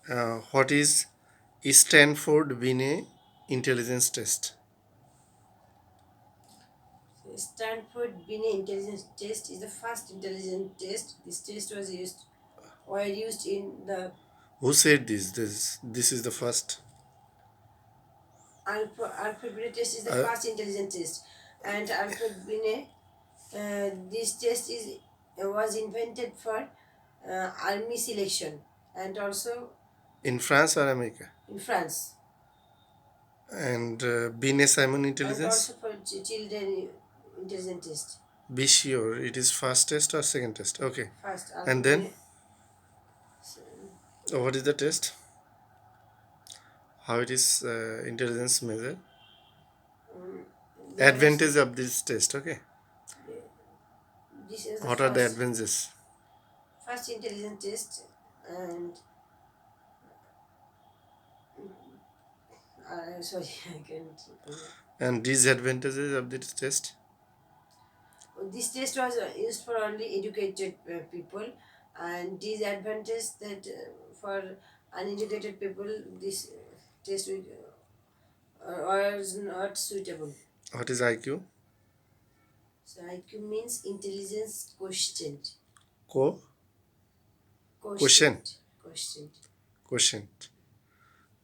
What is Stanford Binet intelligence test? Stanford Binet intelligence test is the first intelligence test. This test were used in the Who said this? This is the first. Alfred Binet test is the Uh, first intelligence test, and Alfred Binet this test is was invented for army selection and also in France or America? in France And Binet Simon and intelligence? also for children intelligence test. Be sure it is first test or second test. Okay. First And Alfred then Binet. So, what is the test? How it is intelligence measured? um, there are Advantage of this test. Okay. this is the What are the first advantages? first intelligence test and sorry I can't. And disadvantages of this test? This test was used for only educated people, and disadvantage that for uneducated people this test was not suitable. What is IQ? So IQ means intelligence quotient. Co quotient. Quotient. Quotient. Quotient.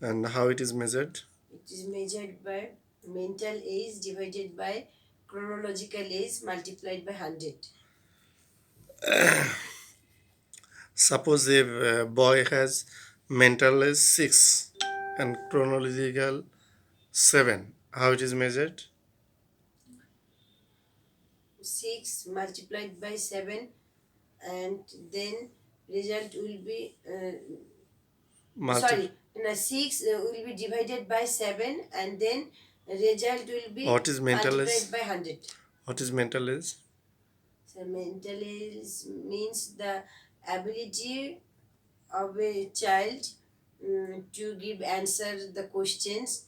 And how it is measured? It is measured by mental age divided by chronological age multiplied by 100. Suppose a boy has mental age 6 and chronological 7. How it is measured? 6 multiplied by 7, and then result will be Multi. sorry, no, 6 will be divided by 7, and then result will be What is mental age? multiplied by 100. What is mental age? So mental age means the ability of a child to give answer the questions.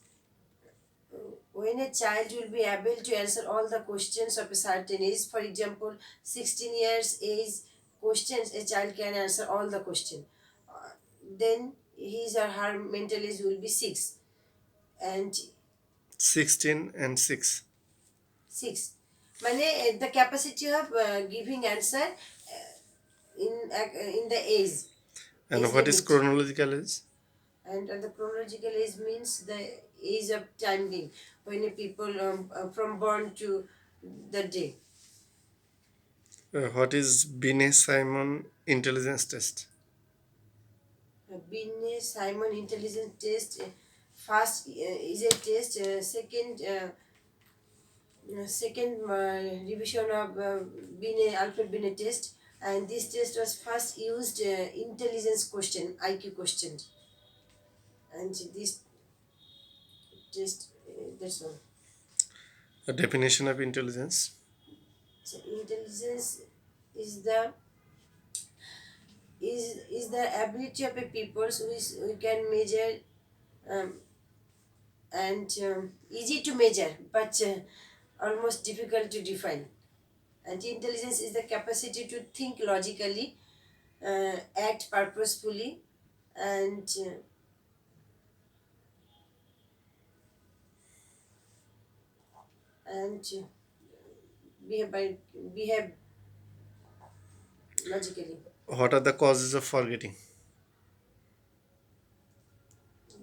When a child will be able to answer all the questions of a certain age, for example 16 years age questions, a child can answer all the question. Then his or her mental age will be 6, and 16 and 6. 6 মানে the capacity of giving answer in the age And what is limit. chronological age? And the chronological age means the age of time being when a people from born to the day. What is Binet Simon intelligence test? Binet Simon intelligence test first is a test, second revision of Binet Alfred Binet test, and this test was first used intelligence question IQ question, and this test that's all. A definition of intelligence. So intelligence is the is the ability of a people who can measure um, and easy to measure but almost difficult to define. And intelligence is the capacity to think logically, act purposefully, and behave behave logically. What are the causes of forgetting?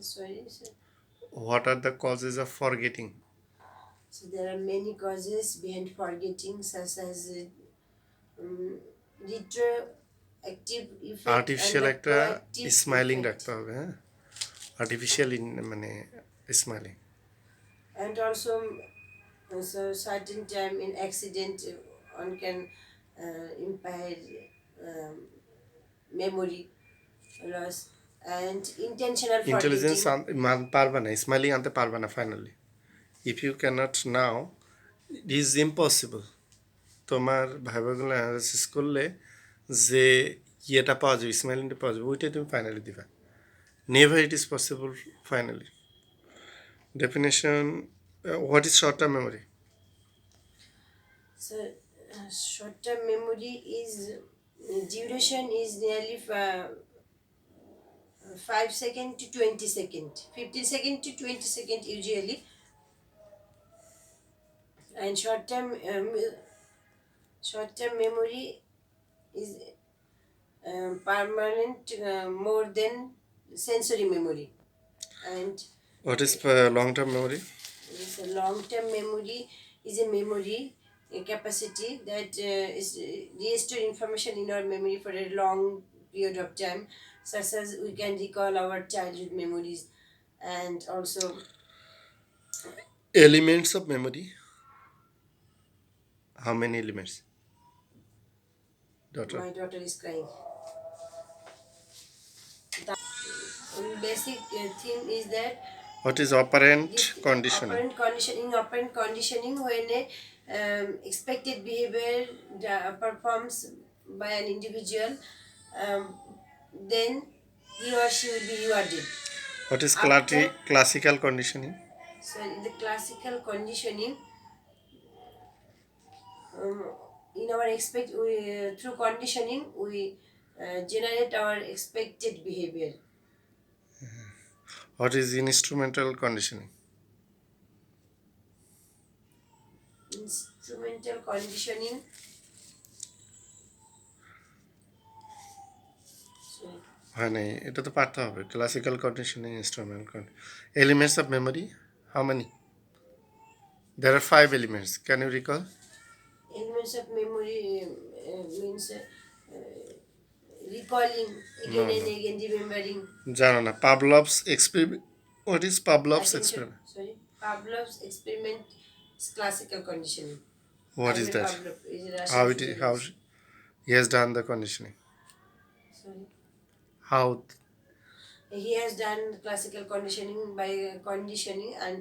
Sorry, sir. What are the causes of forgetting? So there are many causes behind forgetting, such as um, retroactive effect and artificial the একটা proactive smiling effect. রাখতে হবে, হ্যাঁ, artificial মানে smiling. And also so certain time in accident one can impair um, memory loss and intentional intelligence forgetting. পারবে না, smiling আনতে পারবে না finally. If you can't now, it is impossible. তোমার ভাইবাগুলো অ্যানালাইসিস করলে যে ইয়েটা পাওয়া যাবে, স্মাইলিংটা পাওয়া যাবে, ওইটাই তুমি ফাইনালি দিবা। Never it is possible finally. Definition, what is short term memory? So short term memory is duration is nearly 5 second to 20 second, 15 second to 20 second usually. And short term memory is permanent, more than sensory memory. And What is long-term memory? this long-term memory is a memory a capacity that is restore information in our memory for a long period of time, such as we can recall our childhood memories. And also, Elements of memory. How many elements? Daughter. my daughter is crying. The basic theme is that What is operant this conditioning? operant conditioning, when a expected behavior performs by an individual, um, then he or she will be rewarded. What is After, classical conditioning? so in the classical conditioning, um, in our through conditioning we generate our expected behavior. What is instrumental conditioning? Instrumental conditioning. So, হয় নাই, এটা তো পারতে হবে। Classical conditioning, instrument elements of memory, how many? There are 5 elements. Can you recall? elements of memory means recalling No, again and no. again, remembering. জানো না। Pavlov's experiment. What is Pavlov's Attention, experiment? sorry. Pavlov's experiment is classical conditioning. What is Ivan that? Pavlov is a Russian How physiologist. he has done the conditioning? Sorry. How? He has done classical conditioning by conditioning, and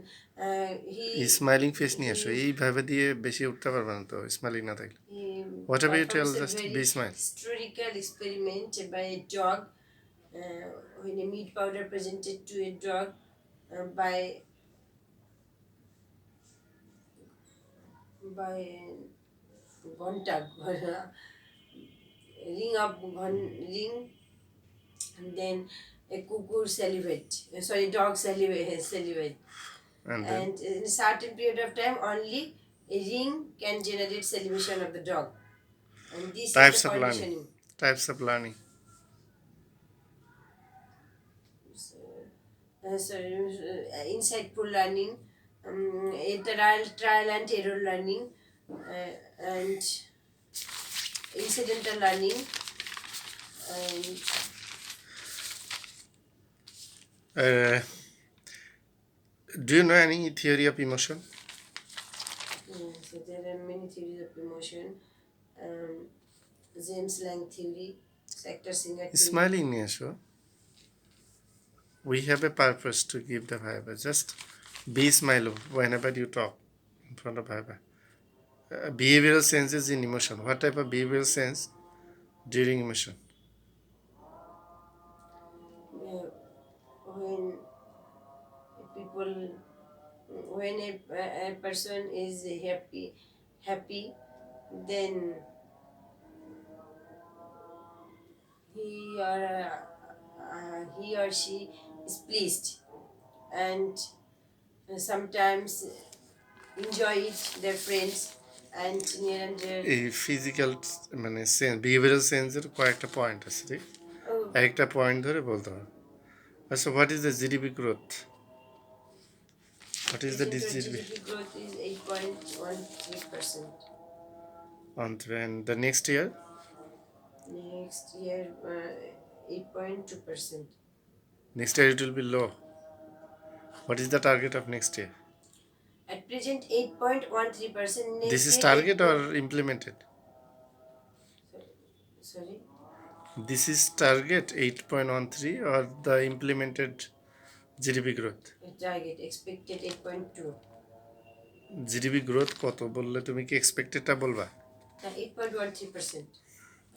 smiling face নিয়ে আসো, he এইভাবে দিয়ে বেশি উঠতে পারবে না তো smiling না থাকলে। he whatever you tell, performs a just be very smile. historical experiment by a dog, when a meat powder presented to a dog by ঘন্টা ring, and then a cuckoo salivate, sorry, dog salivate. And then And in a certain period of time only a ring can generate salivation of the dog, and this is the types of learning. conditioning. Types of learning. So, insightful learning, trial and error learning, and incidental learning, and Uh, do you know any theory of emotion? so there are many theories of emotion. Um, James Lang theory, sector singer theory. Smiling নিয়ে আসো. We have a purpose to give the vibe. Just be smile whenever you talk in front of vibe. Behavioral senses in emotion. What type of behavioral sense during emotion? When people, when a person is happy, then he or she is pleased, and sometimes enjoy it their friends and near and dear. এই physical মানে sense, behavioural সেন্সের কয়েকটা point আছে, ঠিক? Oh, একটা point ধরে বলতে হবে। আচ্ছা, what is the GDP growth? What is the present GDP GDP growth is 8.13%. and the next year? Next year, 8.2%. Next year it will be low. What is the target of next year? At present, 8.13%. Next This is year, target or implemented? sorry. This is target 8.13 or the implemented GDP growth? Target expected 8.2. GDP growth কত বললে তুমি কি এক্সপেক্টেডটা বলবা? 8.13%.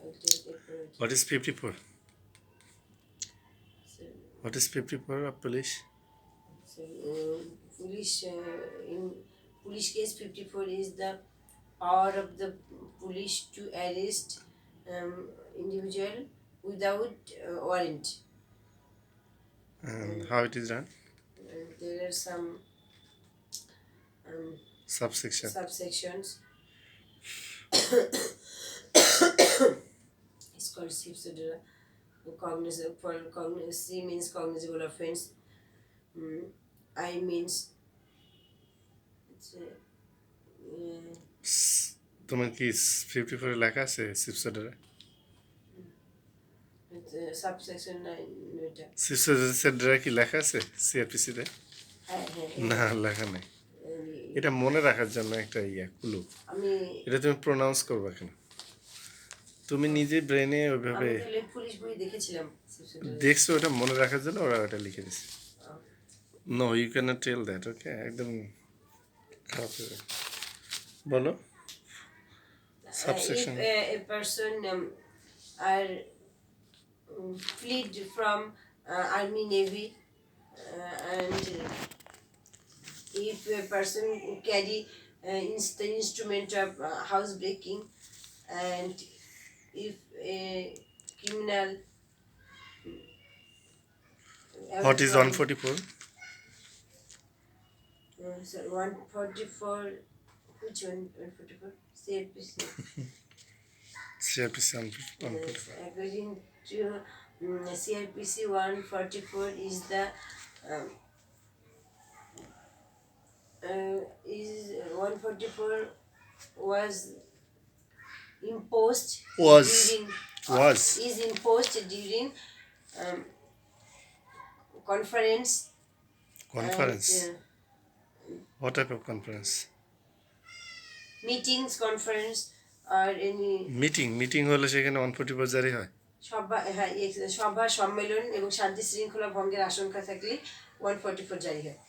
I'll take 8.13. What is 54? So, What is 54 of police? so in police case, 54 is the power of the police to arrest individual without warrant. And how it is done? There are some um, Subsection. subsections. It's called subsidiary. Cognizable for C means cognizable offense. Mm, I means it's, তোমার কি 54 লেখা আছে সিপসোডারে? subsection 9 এটা। সিপসোডারে কি লেখা আছে CrPC তে? হ্যাঁ হ্যাঁ না, লেখা নাই। এই- এটা মনে রাখার জন্য একটা ক্লু। আমি এটা তুমি প্রোনাউন্স করবা কেন? তুমি নিজে ব্রেনে ওইভাবে আমি তাহলে পুলিশ বই দেখেছিলাম subsidiary। দেখছো, ওটা মনে রাখার জন্য ওরা ওটা লিখে দিছে। No, you can not tell that, okay? একদম খারাপ হয়ে যাবে। বলো If subsection. a person are fled from army navy and if a person carry the instrument of housebreaking and if a criminal what is from 144? sorry, 144 which one 144 CRPC CrPC 144। according to CRPC 144 is the um, is 144 was imposed Was. during Was. is imposed during um, conference conference? and what type of conference? meetings conference or any meeting হলে সেখানে 144 জারি হয়? সভা হ্যাঁ সভা সম্মেলন এবং শান্তি শৃঙ্খলা ভঙ্গের আশঙ্কা থাকলে 144 জারি হয়।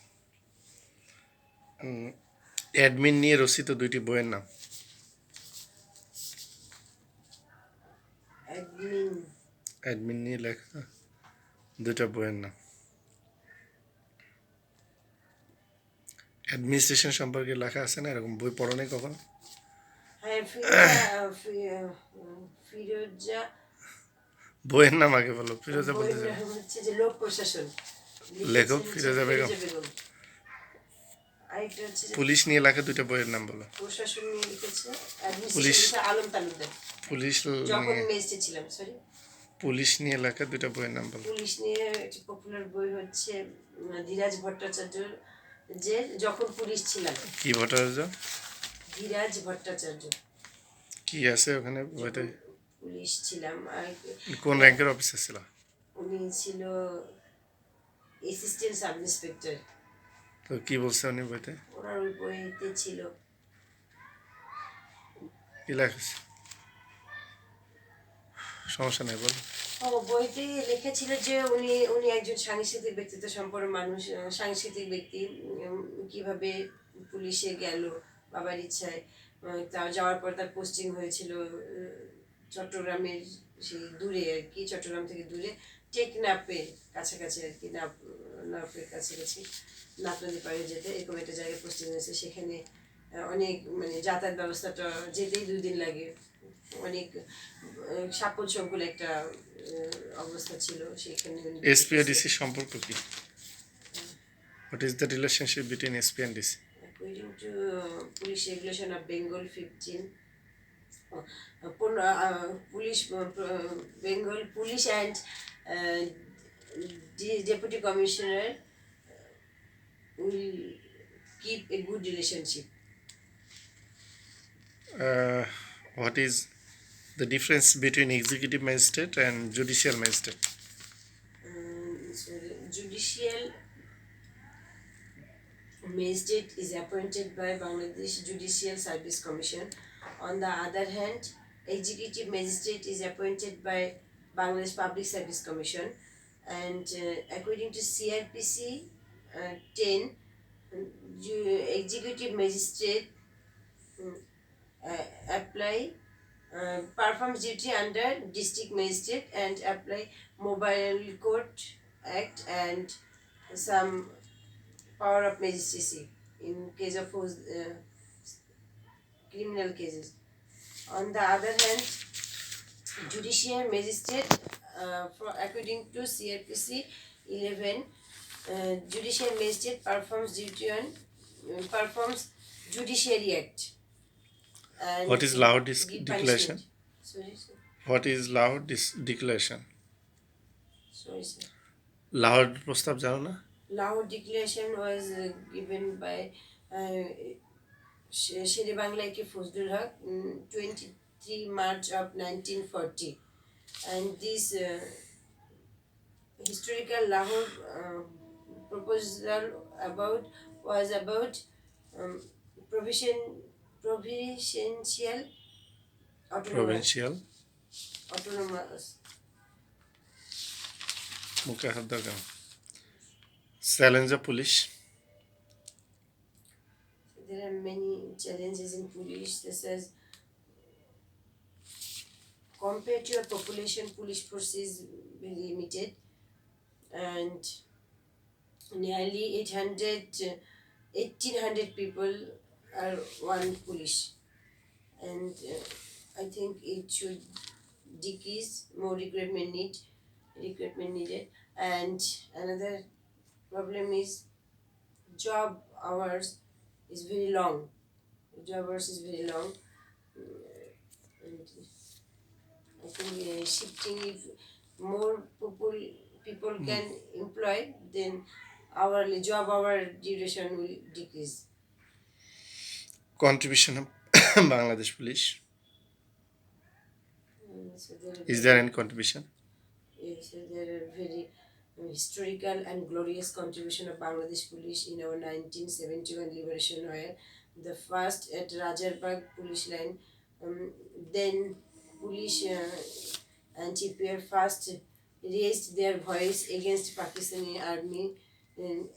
অ্যাডমিন নিয়ে রচিত দুইটি বইয়ের নাম? অ্যাডমিন অ্যাডমিন নিয়ে লেখা দুইটা বইয়ের নাম। অ্যাডমিনিস্ট্রেশন সম্পর্কে লেখা আছে না, এরকম বই পড়ো নাই কখনো? হ্যাঁ ফিরোজা বইয়ের নাম আগে বলো। ফিরোজা বলতে বইয়ের চাই। নাম হচ্ছে যে লোক প্রশাসন, লেখক লিখেছেন ফিরোজা বেগম। আরেকটা হচ্ছে যে পুলিশ নিয়ে লেখা দুইটা বইয়ের নাম বলো। প্রশাসন নিয়ে লিখেছে police. Administration Alam Talukdar police যখন নিয়ে মেজে ছিলাম সরি। পুলিশ নিয়ে লেখা দুইটা বইয়ের নাম বলো। পুলিশ নিয়ে একটি পপুলার বই হচ্ছে ধীরাজ ভট্টাচার্য যে যখন পুলিশ ছিলাম। কি ভট্টাচার্য? ধীরাজ ভট্টাচার্য কি আছে ওখানে বইতে? পুলিশ ছিলাম আর কোন র্যাঙ্কের অফিসার ছিল? উনি ছিল অ্যাসিস্ট্যান্ট সাব ইন্সপেক্টর। তো কি বলছে উনি বইতে? ওনার ওই বইতে ছিল কি লেখা আছে? সমস্যা নেই, বলো। ও বইতে লেখা ছিল যে উনি উনি একজন সাংস্কৃতিক ব্যক্তিত্ব সম্পন্ন মানুষ, সাংস্কৃতিক ব্যক্তি, কিভাবে পুলিশে গেল বাবার ইচ্ছায়, তার যাওয়ার পর তার পোস্টিং হয়েছিল চট্টগ্রামের সেই দূরে আর কি, চট্টগ্রাম থেকে দূরে টেকনাফের কাছাকাছি আর কি, নাফের কাছাকাছি নাফ নদী পাড়ে যেতে এরকম একটা জায়গায় পোস্টিং হয়েছে। সেখানে অনেক মানে যাতায়াত ব্যবস্থাটা যেতেই 2 দিন লাগে, অনেক সাপোর্ট সংকুল একটা অবস্থা ছিল সেখানে। এসপি আর ডিসি সম্পর্ক কি? What is the relationship between SP and DC? According to Police Regulation of Bengal 15, police Bengal police and uh, deputy commissioner will keep a good relationship. What is the difference between executive magistrate and judicial magistrate? So judicial magistrate is appointed by Bangladesh Judicial Service Commission. On the other hand, executive magistrate is appointed by Bangladesh Public Service Commission. And according to CRPC 10, executive magistrate apply performs duty under district magistrate and apply Mobile Court Act and some power of magistracy in case of criminal cases. On the other hand, judicial magistrate, according to CRPC 11. Judicial magistrate performs judiciary act What and is loud give declaration? punishment. Sorry, sir. What is loud declaration? Sorry, sir. Loud প্রস্তাব জানো না? Lahore Declaration was given by Shere Bangla ke Fazlul Haq 23 March of 1940. And this historical Lahore proposal about was about um, provision provincial Provincial autonomous. মুখে হাত দাও কেন? Challenge police There are many challenges in police. This is compared to your population, police force is very limited, and nearly 1800 people are one police, and I think it should decrease. More recruitment needed, and another problem is job hours is very long. Job hours is very long, and I think shifting if more people can employ, then hourly job hour duration will decrease. contribution of Bangladesh police. So there are Is there very, any contribution? yes, so there are very historical and glorious contribution of Bangladesh police in our 1971 liberation, where the first at Rajarbagh police line, then police and TPR first raised their voice against Pakistani army in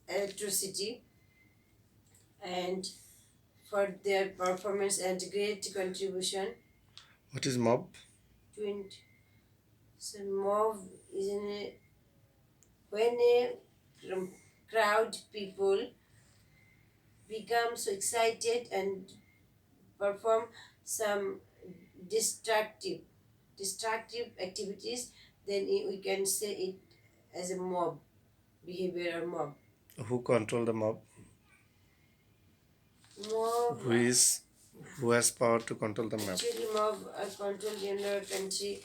atrocity, and for their performance and great contribution. What is mob? Twin, so mob is in a, when a crowd people become so excited and perform some destructive destructive activities, then we can say it as a mob behavior or mob. Who control the mob? Mob Who is who has power to control the mob? actually mob are controlled in our country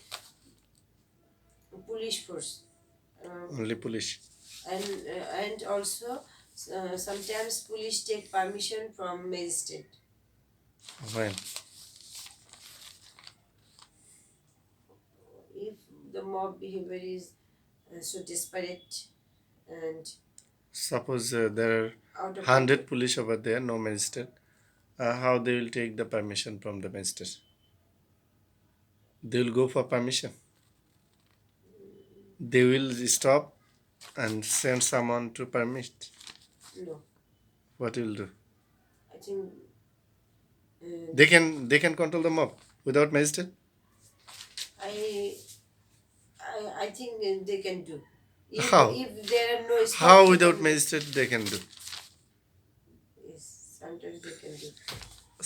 police force, Only police. and also sometimes police take permission from magistrate. When? If the mob behavior is so desperate and Suppose there are out of 100 police over there, no magistrate. How they will take the permission from the magistrate? They will go for permission. They will stop and send someone to permit. no, What will do? I think They can control the mob without magistrate. I I think they can do. How? If there are no stop, How they without can, magistrate they can do? yes, sometimes they can do.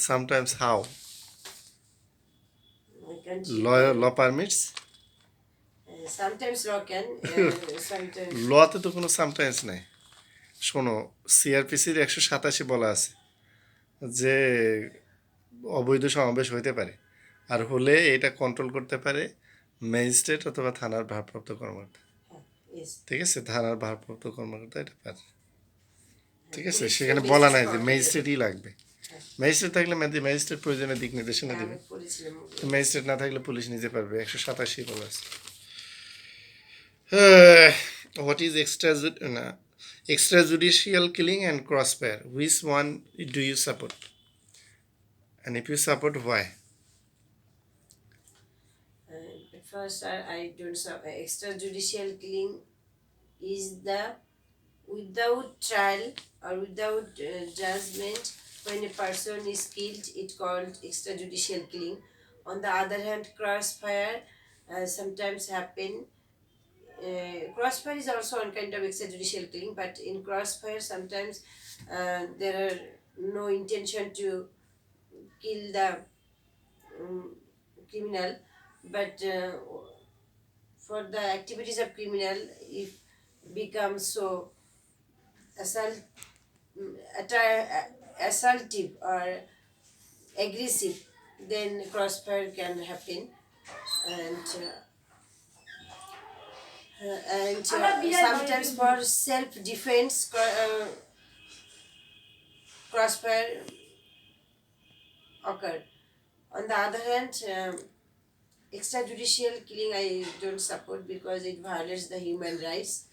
Sometimes how? I can't. Law permits. Sometimes law can. Sometimes. লতে তো কোনো sometimes নাই। শোনো, সিআরপিসির 187 বলা আছে যে অবৈধ সমাবেশ হইতে পারে, আর হলে এটা কন্ট্রোল করতে পারে ম্যাজিস্ট্রেট অথবা থানার ভারপ্রাপ্ত কর্মকর্তা। Yes. ঠিক আছে, থানার ভারপ্রাপ্ত কর্মকর্তা এটা পারে। ঠিক আছে, Police সেখানে basis বলা নাই যে court ম্যাজিস্ট্রেটই লাগবে। ম্যাজিস্ট্রেট থাকলে ম্যাজিস্ট্রেট প্রয়োজনে দিক নির্দেশনা আমি দেবে, পড়েছিলাম। ম্যাজিস্ট্রেট না থাকলে পুলিশ নিতে পারবে। 187 বলা আছে। What is extrajudicial killing and crossfire? Which one do you support? And if you support, why? At first, I don't know. Extrajudicial killing is the without trial or without judgment. When a person is killed, it called extrajudicial killing. On the other hand, crossfire sometimes happen. Crossfire is also one kind of extrajudicial killing, but in crossfire sometimes there are no intention to kill the criminal, but for the activities of criminal, if become so assault, assaultive or aggressive, then crossfire can happen. And sometimes for self-defense, crossfire occur. On the other hand, extrajudicial killing I don't support because it violates the human rights.